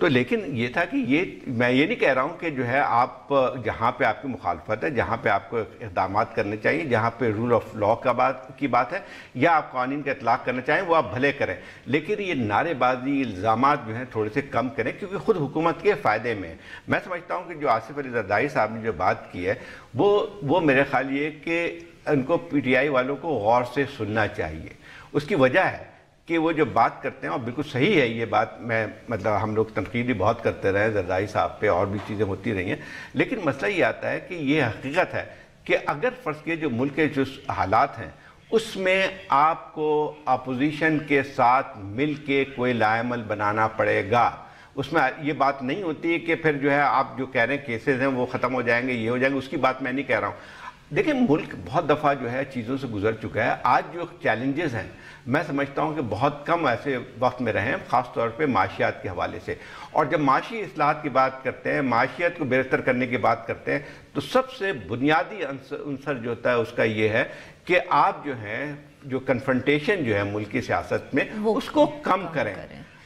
تو لیکن یہ تھا کہ میں یہ نہیں کہہ رہا ہوں کہ جو ہے آپ جہاں پہ آپ کی مخالفت ہے، جہاں پہ آپ کو اقدامات کرنے چاہیے، جہاں پہ رول آف لا کی بات ہے یا آپ قوانین کا اطلاق کرنا چاہیں وہ آپ بھلے کریں، لیکن یہ نعرے بازی الزامات جو ہیں تھوڑے سے کم کریں کیونکہ خود حکومت کے فائدے میں. میں سمجھتا ہوں کہ جو آصف علی زرداری صاحب نے جو بات کی ہے وہ میرے خیال یہ کہ ان کو پی ٹی آئی والوں کو غور سے سننا چاہیے. اس کی وجہ ہے کہ وہ جو بات کرتے ہیں اور بالکل صحیح ہے یہ بات، میں مطلب ہم لوگ تنقید بھی بہت کرتے رہے زرداری صاحب پہ اور بھی چیزیں ہوتی رہی ہیں، لیکن مسئلہ یہ آتا ہے کہ یہ حقیقت ہے کہ اگر فرض کیے جو ملک کے جو حالات ہیں اس میں آپ کو اپوزیشن کے ساتھ مل کے کوئی لائحہ عمل بنانا پڑے گا. اس میں یہ بات نہیں ہوتی کہ پھر جو ہے آپ جو کہہ رہے ہیں کیسز ہیں وہ ختم ہو جائیں گے، یہ ہو جائیں گے، اس کی بات میں نہیں کہہ رہا ہوں. دیکھیں ملک بہت دفعہ جو ہے چیزوں سے گزر چکا ہے. آج جو چیلنجز ہیں میں سمجھتا ہوں کہ بہت کم ایسے وقت میں رہے ہیں، خاص طور پہ معاشیات کے حوالے سے. اور جب معاشی اصلاحات کی بات کرتے ہیں، معاشیت کو بہتر کرنے کی بات کرتے ہیں تو سب سے بنیادی عنصر جو ہوتا ہے اس کا یہ ہے کہ آپ جو ہیں جو کنفرنٹیشن جو ہے ملک کی سیاست میں اس کو کم کریں.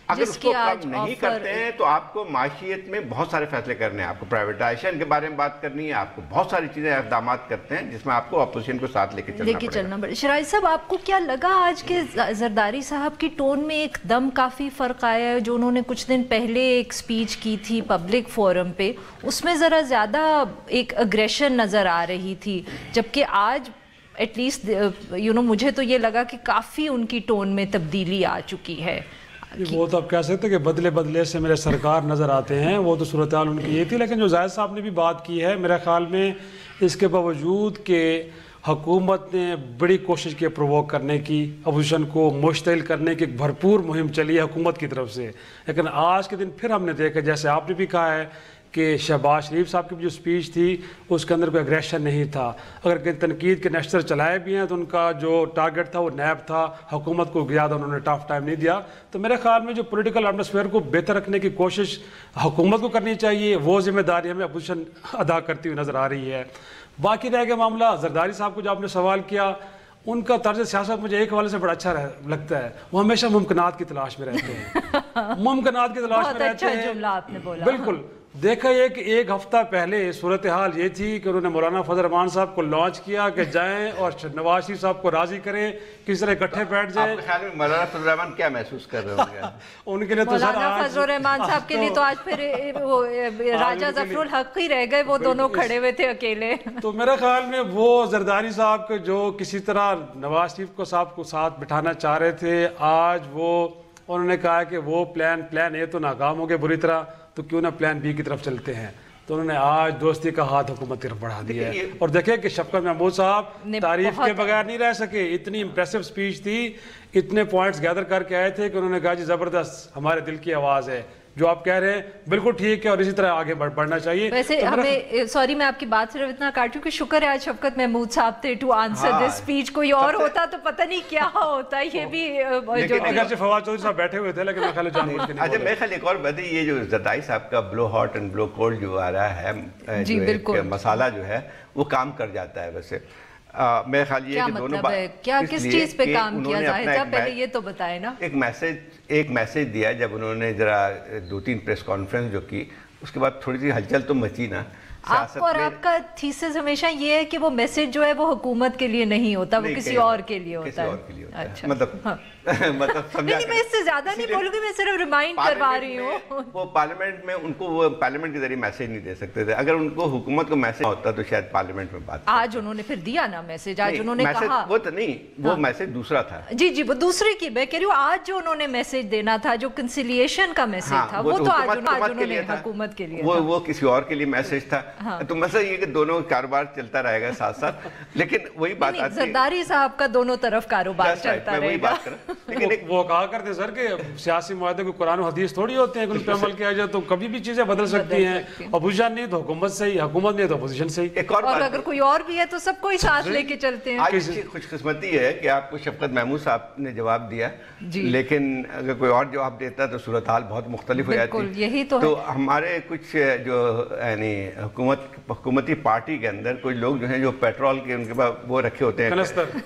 اگر اس کو کم نہیں کرتے ہیں تو آپ کو معاشیت میں بہت سارے فیصلے کرنے ہیں، آپ کو پرائیویٹائزیشن کے بارے میں بات کرنی ہے، آپ کو بہت ساری چیزیں اقدامات کرتے ہیں جس میں آپ کو اپوزیشن کو ساتھ لے کے چلنا پڑے گا. شرائط صاحب آپ کو کیا لگا آج کے زرداری صاحب کی ٹون میں ایک دم کافی فرق آیا ہے؟ جو انہوں نے کچھ دن پہلے ایک سپیچ کی تھی پبلک فورم پہ اس میں ذرا زیادہ ایک اگریشن نظر آ رہی تھی، جبکہ آج ایٹ لیسٹ مجھے تو یہ لگا کہ کافی ان کی ٹون میں تبدیلی آ چکی ہے. وہ تو آپ کہہ سکتے ہیں کہ بدلے بدلے سے میرے سرکار نظر آتے ہیں، وہ تو صورتحال ان کی یہ تھی. لیکن جو زاہد صاحب نے بھی بات کی ہے میرے خیال میں اس کے باوجود کہ حکومت نے بڑی کوشش کی پرووک کرنے کی، اپوزیشن کو مشتعل کرنے کی ایک بھرپور مہم چلی ہے حکومت کی طرف سے، لیکن آج کے دن پھر ہم نے دیکھا جیسے آپ نے بھی کہا ہے کہ شہباز شریف صاحب کی جو سپیچ تھی اس کے اندر کوئی اگریشن نہیں تھا. اگر کہ تنقید کے نشتر چلائے بھی ہیں تو ان کا جو ٹارگٹ تھا وہ نیب تھا، حکومت کو زیادہ انہوں نے ٹف ٹائم نہیں دیا. تو میرے خیال میں جو پولیٹیکل ایٹماسفیئر کو بہتر رکھنے کی کوشش حکومت کو کرنی چاہیے، وہ ذمہ داری ہمیں اپوزیشن ادا کرتی ہوئی نظر آ رہی ہے. باقی رہ گیا معاملہ زرداری صاحب کو جو آپ نے سوال کیا، ان کا طرز سیاست مجھے ایک حوالے سے بڑا اچھا لگتا ہے. وہ ہمیشہ ممکنات کی تلاش میں رہتے ہیں، ممکنات کی تلاش میں رہتے ہیں. جملہ آپ نے بولا بالکل. دیکھا یہ کہ ایک ہفتہ پہلے صورتحال یہ تھی کہ انہوں نے مولانا فضل الرحمان صاحب کو لانچ کیا کہ جائیں اور نواز شریف صاحب کو راضی کریں، کس طرح اکٹھے بیٹھ جائیں. آپ کے خیال میں مولانا فضل الرحمان کیا محسوس کر رہے ہوں گے؟ ان کے لیے تو مولانا فضل الرحمان صاحب کے لیے تو آج پھر وہ راجہ ظفر الحق ہی رہ گئے، وہ دونوں کھڑے ہوئے تھے اکیلے. تو میرے خیال میں وہ زرداری صاحب کے جو کسی طرح نواز شریف صاحب کو ساتھ بٹھانا چاہ رہے تھے، آج وہ انہوں نے کہا کہ وہ پلان اے تو ناکام ہو گئے بری طرح، تو کیوں نہ پلان بی کی طرف چلتے ہیں. تو انہوں نے آج دوستی کا ہاتھ حکومت کی طرف بڑھا دیا ہے. اور دیکھیں کہ شفقت محمود صاحب تعریف کے بغیر نہیں رہ سکے. اتنی امپریسو سپیچ تھی، اتنے پوائنٹس گیدر کر کے آئے تھے کہ انہوں نے کہا جی زبردست، ہمارے دل کی آواز ہے، جو آپ کہہ رہے ہیں بالکل ٹھیک ہے اور اسی طرح آگے بڑھنا چاہیے. ویسے ہمیں سوری میں آپ کی بات صرف اتنا کاٹوں کہ شکر ہے آج شفقت محمود صاحب تھے ٹو آنسر دس اسپیچ. کوئی اور ہوتا تو پتہ نہیں کیا ہوتا. یہ بھی اگرچہ فواد چودھری صاحب بیٹھے ہوئے تھے لیکن میں خیال جان بوجھ کے نہیں. اچھا میں خیال ایک اور بات ہے، یہ جو زرداری صاحب کا بلو ہاٹ اینڈ بلو کولڈ جو آ رہا ہے، جی بالکل مسالہ جو ہے وہ کام کر جاتا ہے. ویسے میرا خیال یہ کہ دونوں کیا کس چیز پہ کام کیا زاہد صاحب پہلے یہ تو بتائیں نا. ایک میسج دیا جب انہوں نے ذرا 2-3 پریس کانفرنس جو کی، اس کے بعد تھوڑی سی ہلچل تو مچی نا. آپ کو اور آپ کا تھیسس ہمیشہ یہ ہے کہ وہ میسج جو ہے وہ حکومت کے لیے نہیں ہوتا، وہ کسی اور کے لیے ہوتا ہے. اچھا مطلب نہیں، میں اس سے زیادہ نہیں بولوں گی، میں صرف ریمائنڈ کروا رہی ہوں. وہ پارلیمنٹ میں ان کو وہ پارلیمنٹ کے ذریعے میسج نہیں دے سکتے تھے. اگر ان کو حکومت کو میسج ہوتا تو شاید پارلیمنٹ میں بات. آج انہوں نے پھر دیا نا میسج. آج انہوں نے کہا وہ تو نہیں، وہ میسج دوسرا تھا. جی وہ دوسرے کی میں کہہ رہی ہوں. آج جو انہوں نے میسج دینا تھا، جو کنسیلیشن کا میسج تھا، وہ تو آج انہوں نے حکومت کے لیے، وہ کسی اور کے لیے میسج تھا. تو مسئلہ یہ کہ دونوں کاروبار چلتا رہے گا ساتھ ساتھ. لیکن وہی بات آتی ہے زرداری صاحب کا دونوں طرف کاروبار چلتا رہے گا. وہ کہا کرتے سر کہ سیاسی معاہدے کو قرآن و حدیث تھوڑی ہوتے ہیں کہ ان پہ عمل کیا جائے تو کبھی بھی چیزیں بدل سکتی ہیں. اپوزیشن نہیں تو حکومت صحیح، حکومت نہیں تو اپوزیشن صحیح. اور اگر کوئی اور بھی ہے تو سب کو ہی ساتھ لے کے چلتے ہیں. آج خوش قسمتی ہے کہ آپ کو شفقت محمود صاحب نے جواب دیا، لیکن اگر کوئی اور جواب دیتا تو صورتحال بہت مختلف ہو جاتی. یہی تو ہمارے کچھ جو یعنی حکومتی پارٹی کے اندر کچھ لوگ جو ہیں جو پیٹرول کے ان کے پاس وہ رکھے ہوتے ہیں،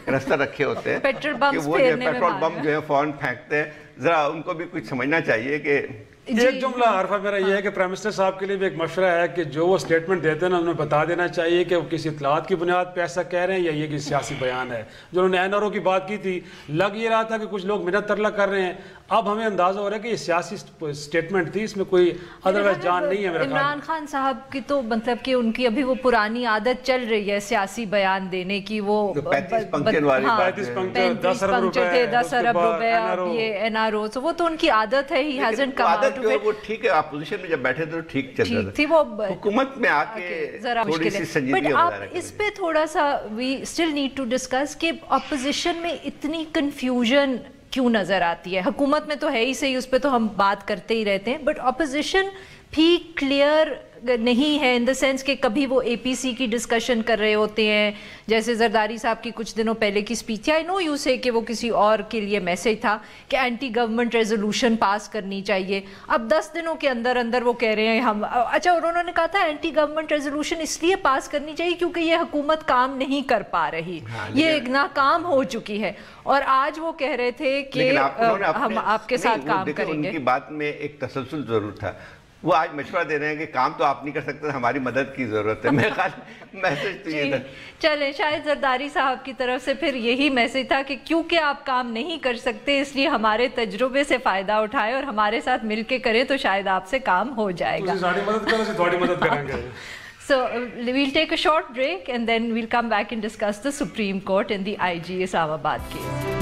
کنستر رکھے ہوتے ہیں، پیٹرول بم جو ہے فوراً پھینکتے ہیں. ذرا ان کو بھی کچھ سمجھنا چاہیے کہ ایک جملہ عارفہ میرا یہ ہے کہ پرائم منسٹر صاحب کے لیے بھی ایک مشورہ ہے کہ جو وہ سٹیٹمنٹ دیتے ہیں نا انہیں بتا دینا چاہیے کہ وہ کسی اطلاعات کی بنیاد پہ ایسا کہہ رہے ہیں یا یہ کسی سیاسی بیان ہے. جو انہوں نے NRO کی بات کی تھی لگ یہ رہا تھا کہ کچھ لوگ منت ترلا کر رہے ہیں, اب ہمیں اندازہ ہو رہا ہے کہ یہ سیاسی سٹیٹمنٹ تھی, اس میں کوئی ادروائز جان نہیں ہے میرا خیال. عمران خان صاحب کی تو مطلب کہ ان کی ابھی وہ پرانی عادت چل رہی ہے سیاسی بیان دینے کی, وہ 35 پنکچر والی 35 پنکچر 10 ارب روپے تھے, 10 ارب روپے, یہ NRO, تو وہ تو ان کی عادت ہے, he hasn't come out of it. وہ ٹھیک ہے اپوزیشن میں جب بیٹھے تو ٹھیک چل رہا تھی, وہ حکومت میں آ کے ذرا تھوڑی سی سنجیدگی. بٹ آپ اس پہ تھوڑا سا we still need to discuss کہ اپوزیشن میں اتنی کنفیوژن کیوں نظر آتی ہے. حکومت میں تو ہے ہی صحیح, اس پہ تو ہم بات کرتے ہی رہتے ہیں, بٹ اپوزیشن بھی کلیئر نہیں ہے ان دا سینس کہ کبھی وہ APC کی ڈسکشن کر رہے ہوتے ہیں, جیسے زرداری صاحب کی کچھ دنوں پہلے کی اسپیچ تھی. آئی نو یو سے کہ وہ کسی اور کے لیے میسج تھا کہ اینٹی گورنمنٹ ریزولوشن پاس کرنی چاہیے. اب 10 دنوں کے اندر اندر وہ کہہ رہے ہیں ہم, اچھا انہوں نے کہا تھا اینٹی گورنمنٹ ریزولوشن اس لیے پاس کرنی چاہیے کیونکہ یہ حکومت کام نہیں کر پا رہی, یہ ناکام ہو چکی ہے, اور آج وہ کہہ رہے تھے کہ ہم آپ کے ساتھ کام کریں گے. ان کی بات میں ایک تسلسل ضرور تھا. وہ آج مشورہ دے رہے ہیں کہ کام تو آپ نہیں کر سکتے, ہماری مدد کی ضرورت ہے. میرے خیال میسج تو یہ تھا. چلیں, شاید زرداری صاحب کی طرف سے پھر یہی میسج تھا کہ کیونکہ آپ کام نہیں کر سکتے اس لیے ہمارے تجربے سے فائدہ اٹھائیں اور ہمارے ساتھ مل کے کریں تو شاید آپ سے کام ہو جائے گا. So we'll take a short break and then we'll come back and discuss the Supreme Court and the IG Islamabad case.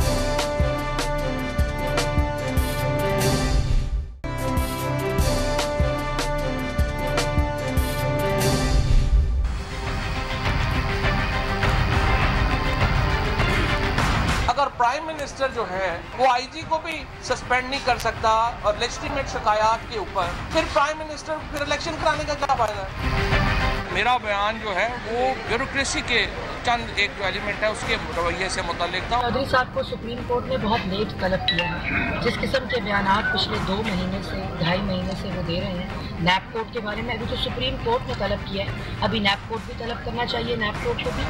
Prime minister جو ہے وہ IG کو بھی سسپینڈ نہیں کر سکتا اور لیجٹیمیٹ شکایات کے اوپر پھر پرائم منسٹر پھر الیکشن کرانے کا کیا فائدہ ہے؟ میرا بیان جو ہے وہ بیوروکریسی کے چند ایک جو ایلیمنٹ ہے اس کے رویے سے متعلق تھا. چودھری صاحب کو سپریم کورٹ نے بہت لیٹ طلب کیا ہے, جس قسم کے بیانات پچھلے 2 مہینے سے 2.5 مہینے سے وہ دے رہے ہیں نیب کورٹ کے بارے میں. ابھی تو سپریم کورٹ نے طلب کیا ہے, ابھی نیب کورٹ بھی طلب کرنا چاہیے, نیب کورٹ کو بھی.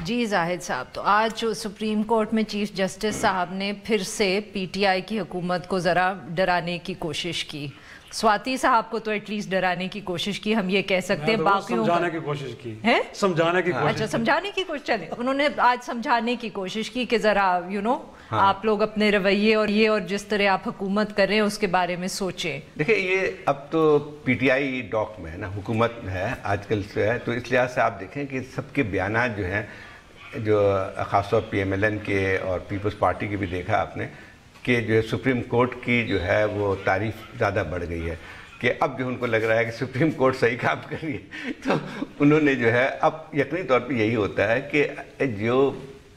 جی زاہد صاحب, تو آج جو سپریم کورٹ میں چیف جسٹس صاحب نے پھر سے PTI کی حکومت کو ذرا ڈرانے کی کوشش کی. سواتی صاحب کو تو ایٹ لیسٹ ڈرانے کی کوشش کی, ہم یہ کہہ سکتے ہیں, باقیوں سمجھانے کی کوشش کی ہے, سمجھانے کی کوشش. اچھا سمجھانے کی کوشش, چلیں انہوں نے آج سمجھانے کی کوشش کی کہ ذرا آپ لوگ اپنے رویے اور یہ اور جس طرح آپ حکومت کر رہے ہیں اس کے بارے میں سوچیں. دیکھیں یہ اب تو PTI ڈاک میں ہے نا, حکومت ہے آج کل سے ہے, تو اس لحاظ سے آپ دیکھیں کہ سب کے بیانات جو ہیں, جو خاص طور PMLN کے اور پیپلز پارٹی کی بھی دیکھا آپ نے کہ جو ہے سپریم کورٹ کی جو ہے وہ تعریف زیادہ بڑھ گئی ہے کہ اب جو ان کو لگ رہا ہے کہ سپریم کورٹ صحیح کام کر رہی ہے. تو انہوں نے جو ہے اب یقینی طور پہ یہی ہوتا ہے کہ جو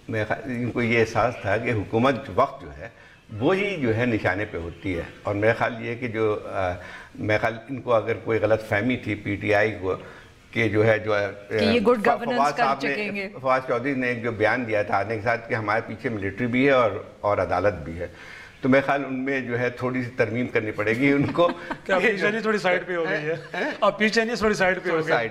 ان کو یہ احساس تھا کہ حکومت وقت جو ہے وہی جو ہے نشانے پہ ہوتی ہے, اور میرا خیال یہ کہ جو میرا خیال ان کو اگر کوئی غلط فہمی تھی PTI کو کہ جو ہے فواز چودھری نے ایک جو بیان دیا تھا آنے کے ساتھ کہ ہمارے پیچھے ملٹری بھی ہے اور عدالت بھی ہے, تو میرے خیال ان میں جو ہے تھوڑی سی ترمیم کرنی پڑے گی ان کو. پیچھے نہیں تھوڑی سائڈ پہ ہو گئی ہے, اب پیچھے نہیں تھوڑی سائڈ پہ ہو گئی.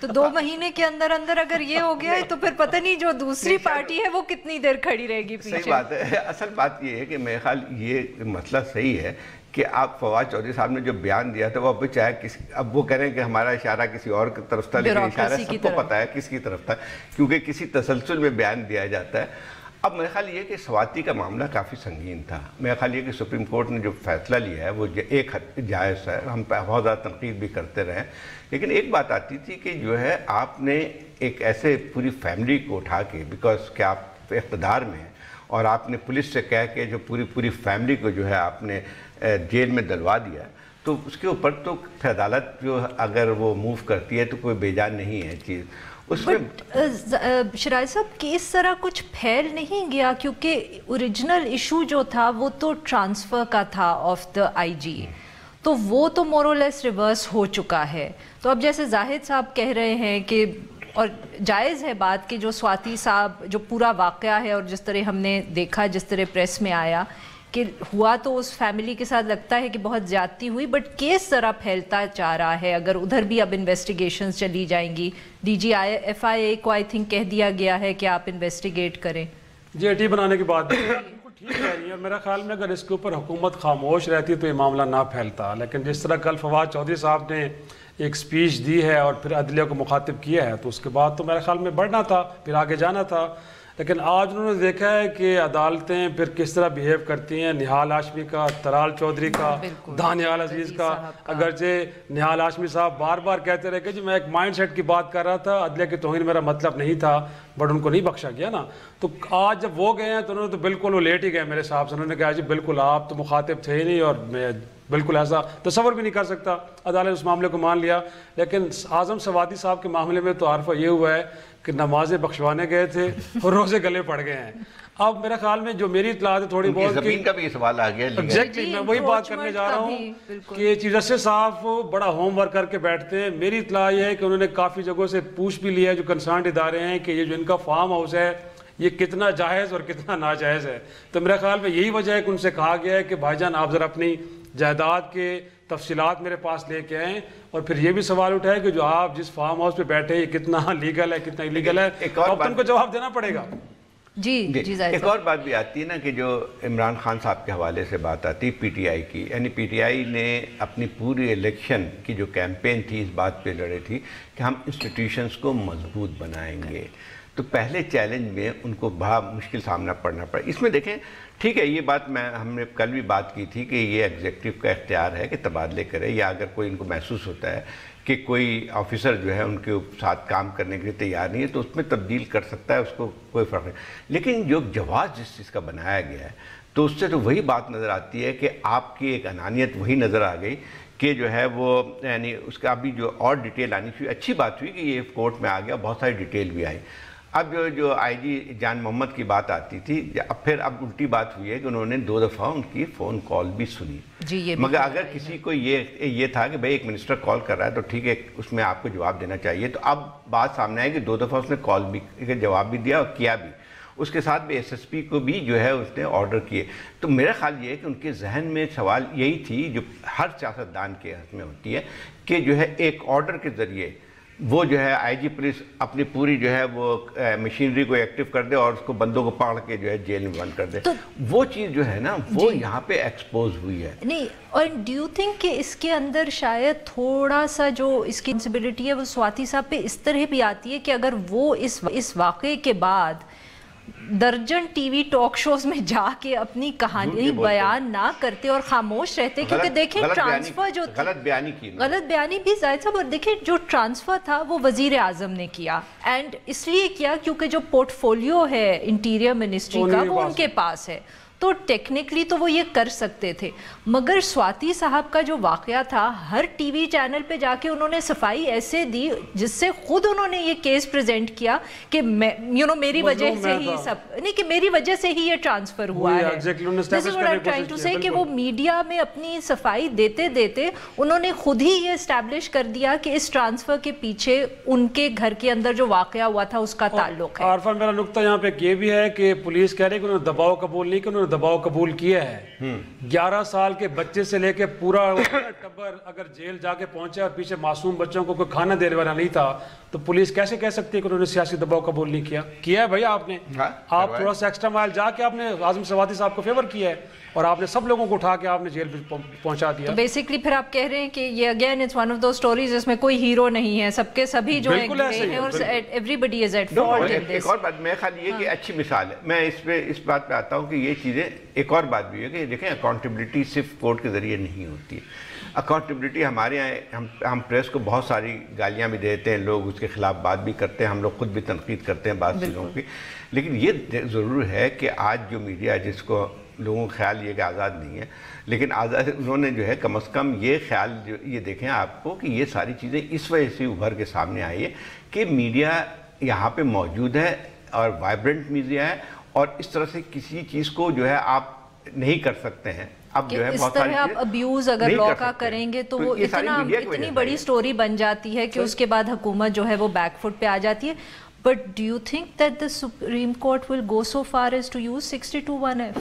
تو 2 مہینے کے اندر اندر اگر یہ ہو گیا ہے تو پھر پتہ نہیں جو دوسری پارٹی ہے وہ کتنی دیر کھڑی رہے گی پیچھے. صحیح بات ہے. اصل بات یہ ہے کہ میرے خیال یہ مسئلہ صحیح ہے کہ آپ فواز چودھری صاحب نے جو بیان دیا تھا وہ اب چاہے اب وہ کریں کہ ہمارا اشارہ کسی اور کی طرف تھا, لیکن اشارہ سب کو پتہ ہے کس کی طرف تھا کیونکہ کسی تسلسل میں بیان دیا جاتا ہے. اب میرا خیال یہ کہ سواتی کا معاملہ کافی سنگین تھا. میرا خیال یہ کہ سپریم کورٹ نے جو فیصلہ لیا ہے وہ ایک حد جائز ہے, ہم بہت زیادہ تنقید بھی کرتے رہے, لیکن ایک بات آتی تھی کہ جو ہے آپ نے ایک ایسے پوری فیملی کو اٹھا کے, بیکاز کہ آپ اقتدار میں ہیں اور آپ نے پولیس سے کہہ کے جو پوری فیملی کو جو ہے آپ نے جیل میں دلوا دیا, تو اس کے اوپر تو عدالت جو اگر وہ موو کرتی ہے تو کوئی بے جان نہیں ہے چیز اس میں. شرائط صاحب کہ اس طرح کچھ پھیل نہیں گیا کیونکہ اوریجنل ایشو جو تھا وہ تو ٹرانسفر کا تھا آف دا IG, تو وہ تو مور اور لیس ریورس ہو چکا ہے. تو اب جیسے زاہد صاحب کہہ رہے ہیں کہ, اور جائز ہے بات کہ جو سواتی صاحب جو پورا واقعہ ہے اور جس طرح ہم نے دیکھا, جس طرح پریس میں آیا کہ ہوا, تو اس فیملی کے ساتھ لگتا ہے کہ بہت زیادتی ہوئی, بٹ کیس ذرا پھیلتا جا رہا ہے. اگر ادھر بھی اب انویسٹیگیشنز چلی جائیں گی, DG FIA کو آئی تھنک کہہ دیا گیا ہے کہ آپ انویسٹیگیٹ کریں. JT بنانے کی بات ٹھیک کہہ رہی ہے. میرا خیال میں اگر اس کے اوپر حکومت خاموش رہتی تو یہ معاملہ نہ پھیلتا, لیکن جس طرح کل فواد چودھری صاحب نے ایک سپیچ دی ہے اور پھر عدلیہ کو مخاطب کیا ہے, تو اس کے بعد تو میرے خیال میں بڑھنا تھا, پھر آگے جانا تھا. لیکن آج انہوں نے دیکھا ہے کہ عدالتیں پھر کس طرح بیہیو کرتی ہیں. نہال ہاشمی کا, ترال چودھری کا, دانیال عزیز کا, اگرچہ نہال ہاشمی صاحب بار بار کہتے رہے کہ جی میں ایک مائنڈ سیٹ کی بات کر رہا تھا, عدلیہ کی توہین میرا مطلب نہیں تھا, بٹ ان کو نہیں بخشا گیا نا. تو آج جب وہ گئے ہیں تو انہوں نے تو بالکل وہ لیٹ ہی گئے میرے حساب سے. انہوں نے کہا جی بالکل آپ تو مخاطب تھے ہی نہیں, اور میں بالکل ایسا تصور بھی نہیں کر سکتا. عدالت اس معاملے کو مان لیا. لیکن اعظم سوادی صاحب کے معاملے میں تو عارفہ یہ ہوا ہے کہ نمازیں بخشوانے گئے تھے اور روزے گلے پڑ گئے ہیں. اب میرے خیال میں جو میری اطلاعات ہے تھوڑی بہت زمین کا بھی سوال آ گیا. ایگزیکٹلی میں وہی بات کرنے جا رہا ہوں کہ چیف جسٹس صاحب بڑا ہوم ورک کر کے بیٹھتے ہیں. میری اطلاع یہ ہے کہ انہوں نے کافی جگہوں سے پوچھ بھی لیا ہے جو کنسرنڈ ادارے ہیں کہ یہ جو ان کا فارم ہاؤس ہے یہ کتنا جائز اور کتنا ناجائز ہے. تو میرے خیال میں یہی وجہ ہے کہ ان سے کہا گیا ہے کہ بھائی جان آپ ذرا اپنی جائیداد کے تفصیلات میرے پاس لے کے آئیں, اور پھر یہ بھی سوال اٹھائے کہ جو آپ جس فارم ہاؤس پہ بیٹھے یہ کتنا لیگل ہے کتنا انلیگل ہے, اب تم کو جواب دینا پڑے گا. جی ایک اور بات بھی آتی ہے نا کہ جو عمران خان صاحب کے حوالے سے بات آتی ہے پی ٹی آئی کی, یعنی پی ٹی آئی نے اپنی پوری الیکشن کی جو کیمپین تھی اس بات پہ لڑے تھی کہ ہم انسٹیٹیوشنز کو مضبوط بنائیں گے. تو پہلے چیلنج میں ان کو بڑا مشکل سامنا پڑنا پڑا. اس میں دیکھیں ٹھیک ہے یہ بات ہم نے کل بھی بات کی تھی کہ یہ ایگزیکٹو کا اختیار ہے کہ تبادلے کرے, یا اگر کوئی ان کو محسوس ہوتا ہے کہ کوئی آفیسر جو ہے ان کے ساتھ کام کرنے کے لیے تیار نہیں ہے تو اس میں تبدیل کر سکتا ہے, اس کو کوئی فرق نہیں. لیکن جو جواز جس چیز کا بنایا گیا ہے تو اس سے تو وہی بات نظر آتی ہے کہ آپ کی ایک انانیت وہی نظر آ گئی کہ جو ہے وہ یعنی اس کا ابھی جو اور ڈیٹیل آنی چاہیے. اچھی بات ہوئی کہ یہ کورٹ میں آ گیا, بہت ساری ڈیٹیل بھی آئی. اب جو آئی جی جان محمد کی بات آتی تھی, اب الٹی بات ہوئی ہے کہ انہوں نے 2 دفعہ ان کی فون کال بھی سنی. مگر اگر کسی کو یہ تھا کہ بھئی ایک منسٹر کال کر رہا ہے تو ٹھیک ہے اس میں آپ کو جواب دینا چاہیے, تو اب بات سامنے آئے کہ 2 دفعہ اس نے کال بھی جواب بھی دیا اور کیا بھی. اس کے ساتھ بھی ایس ایس پی کو بھی جو ہے اس نے آرڈر کیے. تو میرا خیال یہ ہے کہ ان کے ذہن میں سوال یہی تھی جو ہر سیاستدان کے حق میں ہوتی ہے کہ جو ہے ایک آرڈر کے ذریعے وہ جو ہے آئی جی پولیس اپنی پوری جو ہے وہ مشینری کو ایکٹیو کر دے اور اس کو بندوں کو پکڑ کے جو ہے جیل میں بند کر دے. وہ چیز جو ہے نا وہ یہاں پہ ایکسپوز ہوئی ہے. نہیں, اور ڈو یو تھنک کہ اس کے اندر شاید تھوڑا سا جو اس کی رسپانسبلٹی ہے وہ سواتی صاحب پہ اس طرح بھی آتی ہے کہ اگر وہ اس واقعے کے بعد درجن ٹی وی ٹاک شوز میں جا کے اپنی کہانی بیان نہ کرتے اور خاموش رہتے, کیونکہ دیکھیں ٹرانسفر جو غلط بیانی بھی زاہد صاحب, اور دیکھیں جو ٹرانسفر تھا وہ وزیر اعظم نے کیا, اینڈ اس لیے کیا کیونکہ جو پورٹ فولیو ہے انٹیریئر منسٹری کا وہ ان کے پاس ہے, تو ٹیکنیکلی تو وہ یہ کر سکتے تھے. مگر سواتی صاحب کا جو واقعہ تھا ہر ٹی وی چینل پہ جا کے انہوں نے صفائی ایسے دی جس سے خود انہوں نے یہ کیس پریزنٹ کیا کہ میری وجہ سے ہی نہیں کہ میری وجہ سے ہی یہ ٹرانسفر ہوا ہے. This is what I'm trying to say کہ وہ میڈیا میں اپنی صفائی دیتے دیتے انہوں نے خود ہی یہ اسٹیبلش کر دیا کہ اس ٹرانسفر کے پیچھے ان کے گھر کے اندر جو واقعہ ہوا تھا اس کا تعلق ہے. عارفہ میرا نقطہ یہاں پہ یہ بھی ہے کہ پولیس کہہ رہی ہے کہ انہوں نے دباؤ قبول نہیں, کہ انہوں نے دباؤ قبول کیا ہے. 11 سال کے بچے سے لے کے پورا ٹبر اگر جیل جا کے پہنچا اور پیچھے معصوم بچوں کو کوئی کھانا دینے والا نہیں تھا تو پولیس کیسے کہہ سکتی ہے کہ انہوں نے سیاسی دباؤ قبول نہیں کیا ہے. بھائی آپ نے تھوڑا سا ایکسٹرا مائل جا کے آپ نے اعظم سوادی صاحب کو فیور کیا ہے اور آپ نے سب لوگوں کو اٹھا کے آپ نے جیل پہ پہنچا دیا. بیسکلی پھر آپ کہہ رہے ہیں کہ یہ again it's one of those stories جس میں کوئی ہیرو نہیں ہے, سب کے سبھی جو ہیں اور everybody is at fault in this. ایک اور بات میرے خیال یہ کہ اچھی مثال ہے, میں اس بات پہ آتا ہوں کہ یہ چیزیں ایک اور بات بھی ہے کہ دیکھیں اکاؤنٹیبلٹی صرف کورٹ کے ذریعے نہیں ہوتی ہے. اکاؤنٹیبلٹی ہمارے یہاں ہم پریس کو بہت ساری گالیاں بھی دیتے ہیں, لوگ اس کے خلاف بات بھی کرتے ہیں, ہم لوگ خود بھی تنقید کرتے ہیں بعض چیزوں کی. لیکن یہ ضرور ہے کہ آج جو میڈیا جس کو لوگوں کا خیال یہ کہ آزاد نہیں ہے, لیکن آزاد انہوں نے جو ہے کم از کم یہ خیال یہ دیکھیں آپ کو کہ یہ ساری چیزیں اس وجہ سے ابھر کے سامنے آئی ہے کہ میڈیا یہاں پہ موجود ہے اور وائبرنٹ میڈیا ہے, اور اس طرح سے کسی چیز کو جو ہے آپ نہیں کر سکتے ہیں. اب جو ہے اس طرح آپ ابیوز اگر لا کا کریں گے تو وہ اتنی بڑی سٹوری بن جاتی ہے کہ اس کے بعد حکومت جو ہے وہ بیک فٹ پہ آ جاتی ہے. But do you think that the Supreme Court will go so far as to use 62(1)(f?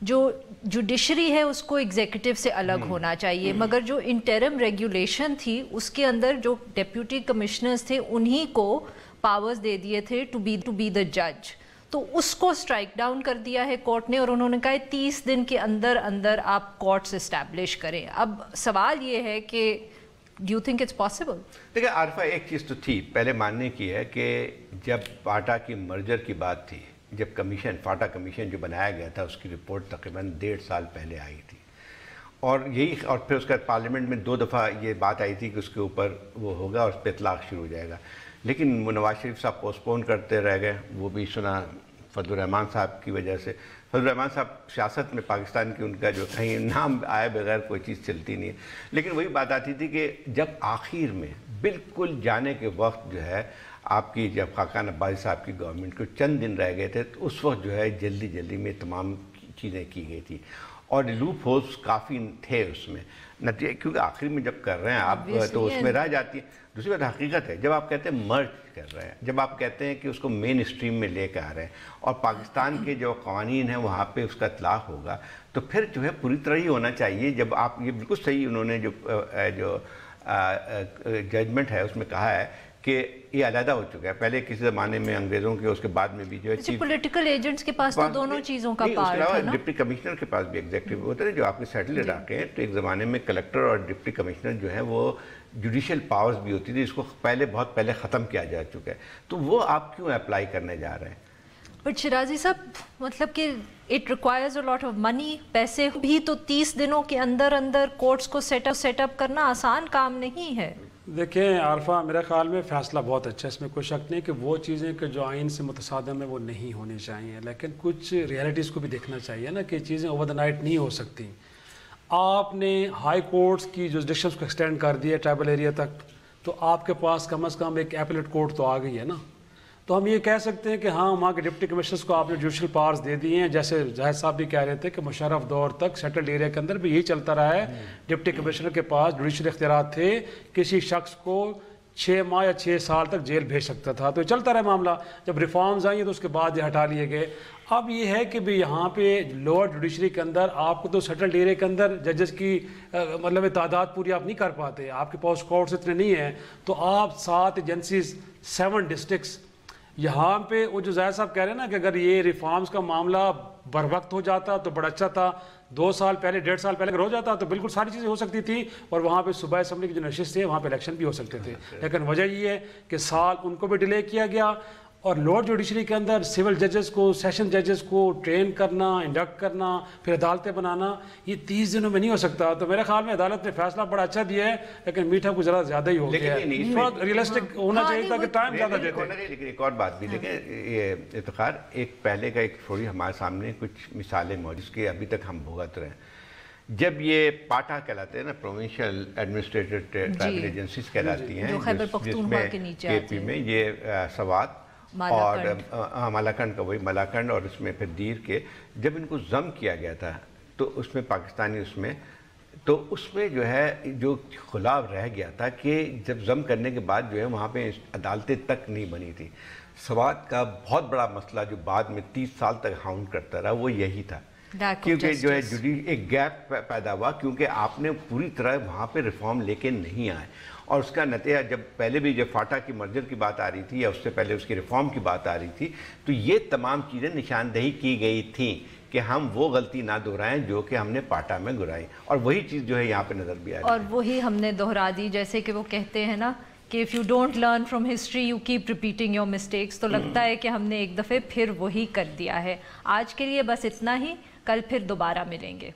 جو جوڈیشری ہے اس کو ایگزیکٹو سے الگ ہونا چاہیے، مگر جو انٹرم ریگولیشن تھی اس کے اندر جو ڈیپیوٹی کمشنرز تھے انہی کو پاورز دے دیے تھے ٹو بی دا جج، تو اس کو اسٹرائک ڈاؤن کر دیا ہے کورٹ نے، اور انہوں نے کہا 30 دن کے اندر اندر آپ کورٹس اسٹیبلش کریں۔ اب سوال یہ ہے کہ do you think it's possible? دیکھیں عارفہ، ایک چیز تو تھی پہلے ماننے کی ہے کہ جب فاٹا کی مرجر کی بات تھی، جب کمیشن فاٹا کمیشن جو بنایا گیا تھا اس کی رپورٹ تقریباً 1.5 سال پہلے آئی تھی، اور پھر اس کے بعد پارلیمنٹ میں 2 دفعہ یہ بات آئی تھی کہ اس کے اوپر وہ ہوگا اور اس پہ اطلاق شروع ہو جائے گا، لیکن نواز شریف صاحب پوسٹ پون کرتے رہ گئے، وہ بھی سنا فضل الرحمان صاحب کی وجہ سے۔ فضل الرحمان صاحب سیاست میں پاکستان کی ان کا جو کہیں نام آئے بغیر کوئی چیز چلتی نہیں ہے، لیکن وہی بات آتی تھی کہ جب آخر میں بالکل جانے کے وقت جو ہے آپ کی جب خاقان عباسی صاحب کی گورنمنٹ کو چند دن رہ گئے تھے تو اس وقت جو ہے جلدی میں تمام چیزیں کی گئی تھی، اور لوپ ہولز کافی تھے اس میں، نتیجہ کیونکہ آخر میں جب کر رہے ہیں آپ تو اس میں رہ جاتی ہے۔ دوسری بات حقیقت ہے، جب آپ کہتے ہیں مرج کر رہے ہیں، جب آپ کہتے ہیں کہ اس کو مین اسٹریم میں لے کے آ رہے ہیں اور پاکستان کے جو قوانین ہیں وہاں پہ اس کا اطلاق ہوگا، تو پھر جو ہے پوری طرح ہی ہونا چاہیے۔ جب آپ یہ بالکل صحیح انہوں نے جو ججمنٹ ہے اس میں کہا ہے کہ یہ علیحدہ ہو چکا ہے، پہلے کسی زمانے میں انگریزوں کے، اس کے بعد میں بھی جو ہے پولیٹیکل ایجنٹس کے پاس تو دونوں چیزوں کا پارٹ ہے نا، ڈپٹی کمشنر کے پاس بھی ایگزیکٹو ہوتا ہے جو آپ کے سیٹل علاقے ہیں، تو ایک زمانے میں کلیکٹر اور ڈپٹی کمشنر جو ہیں وہ جوڈیشل پاورز بھی ہوتی تھی، اس کو بہت پہلے ختم کیا جا چکا ہے، تو وہ آپ کیوں اپلائی کرنے جا رہے ہیں؟ بٹ شرازی صاحب مطلب کہ it requires a lot of money, پیسے بھی، تو 30 دنوں کے اندر اندر کورٹس کو سیٹ اپ کرنا آسان کام نہیں ہے۔ دیکھیں عارفہ، میرے خیال میں فیصلہ بہت اچھا ہے، اس میں کوئی شک نہیں کہ وہ چیزیں کہ جو آئین سے متصادم ہیں وہ نہیں ہونی چاہیے، لیکن کچھ ریئلٹیز کو بھی دیکھنا چاہیے نا کہ چیزیں اوور دا نائٹ نہیں ہو سکتی۔ آپ نے ہائی کورٹس کی جوریسڈکشنز کو ایکسٹینڈ کر دیا ٹرائبل ایریا تک، تو آپ کے پاس کم از کم ایک ایپلیٹ کورٹ تو آ گئی ہے نا، تو ہم یہ کہہ سکتے ہیں کہ ہاں وہاں کے ڈپٹی کمشنرز کو آپ نے جوڈیشل پاورز دے دیے ہیں، جیسے زاہد صاحب بھی کہہ رہے تھے کہ مشرف دور تک سیٹلڈ ایریا کے اندر بھی یہی چلتا رہا ہے، ڈپٹی کمشنر کے پاس جوڈیشل اختیارات تھے، کسی شخص کو 6 ماہ یا 6 سال تک جیل بھیج سکتا تھا، تو چلتا رہا معاملہ۔ جب ریفارمز آئی ہیں تو اس کے بعد یہ ہٹا لیے گئے۔ اب یہ ہے کہ بھی یہاں پہ لوور جوڈیشری کے اندر آپ کو تو سیٹلڈ ایریا کے اندر ججز کی مطلب تعداد پوری آپ نہیں کر پاتے، آپ کے پاس کورٹس اتنے نہیں ہیں، تو آپ 7 ایجنسیز 7 ڈسٹرکٹس یہاں پہ، وہ جو زاہد صاحب کہہ رہے ہیں نا کہ اگر یہ ریفارمز کا معاملہ بر وقت ہو جاتا تو بڑا اچھا تھا، 2 سال پہلے 1.5 سال پہلے اگر ہو جاتا تو بالکل ساری چیزیں ہو سکتی تھی، اور وہاں پہ صوبائی اسمبلی کی جو نشست تھے وہاں پہ الیکشن بھی ہو سکتے تھے، لیکن وجہ یہ ہے کہ سال ان کو بھی ڈیلے کیا گیا، اور لوور جوڈیشری کے اندر سول ججز کو، سیشن ججز کو ٹرین کرنا، انڈکٹ کرنا، پھر عدالتیں بنانا، یہ 30 دنوں میں نہیں ہو سکتا۔ تو میرے خیال میں عدالت نے فیصلہ بڑا اچھا دیا ہے، لیکن میٹھا کچھ ذرا زیادہ ہی ہو گیا ہے، تھوڑا ریئلسٹک ہونا چاہیے تھا کہ ٹائم زیادہ دیتے۔ لیکن ایک اور بات بھی دیکھیں، یہ افتخار ایک پہلے کا ایک تھوڑی ہمارے سامنے کچھ مثالیں موجود کے ابھی تک ہم بھگت رہے ہیں۔ جب یہ پاٹا کہلاتے ہیں نا، پروونشل ایڈمنسٹریٹڈ ٹرائبل ایجنسیز کہلاتی ہیں، جس میں کے پی میں یہ سوات اور مالاکنڈ کا، وہی مالاکنڈ اور اس میں پھر دیر کے، جب ان کو ضم کیا گیا تھا تو اس میں پاکستانی تو اس میں جو ہے جو خلاف رہ گیا تھا کہ جب ضم کرنے کے بعد جو ہے وہاں پہ عدالتیں تک نہیں بنی تھی۔ سوات کا بہت بڑا مسئلہ جو بعد میں 30 سال تک ہاؤنڈ کرتا رہا وہ یہی تھا، کیونکہ جو ہے ایک گیپ پیدا ہوا، کیونکہ آپ نے پوری طرح وہاں پہ ریفارم لے کے نہیں آئے، اور اس کا نتیجہ جب پہلے بھی جب فاٹا کی مرجر کی بات آ رہی تھی یا اس سے پہلے اس کی ریفارم کی بات آ رہی تھی، تو یہ تمام چیزیں نشاندہی کی گئی تھیں کہ ہم وہ غلطی نہ دہرائیں جو کہ ہم نے پاٹا میں گرائی، اور وہی چیز جو ہے یہاں پہ نظر بھی آ رہی ہے، اور وہی ہم نے دہرا دی، جیسے کہ وہ کہتے ہیں نا کہ if you don't learn from history you keep repeating your mistakes، تو لگتا ہے کہ ہم نے ایک دفعہ پھر وہی کر دیا ہے۔ آج کے لیے بس اتنا ہی، کل پھر دوبارہ ملیں گے۔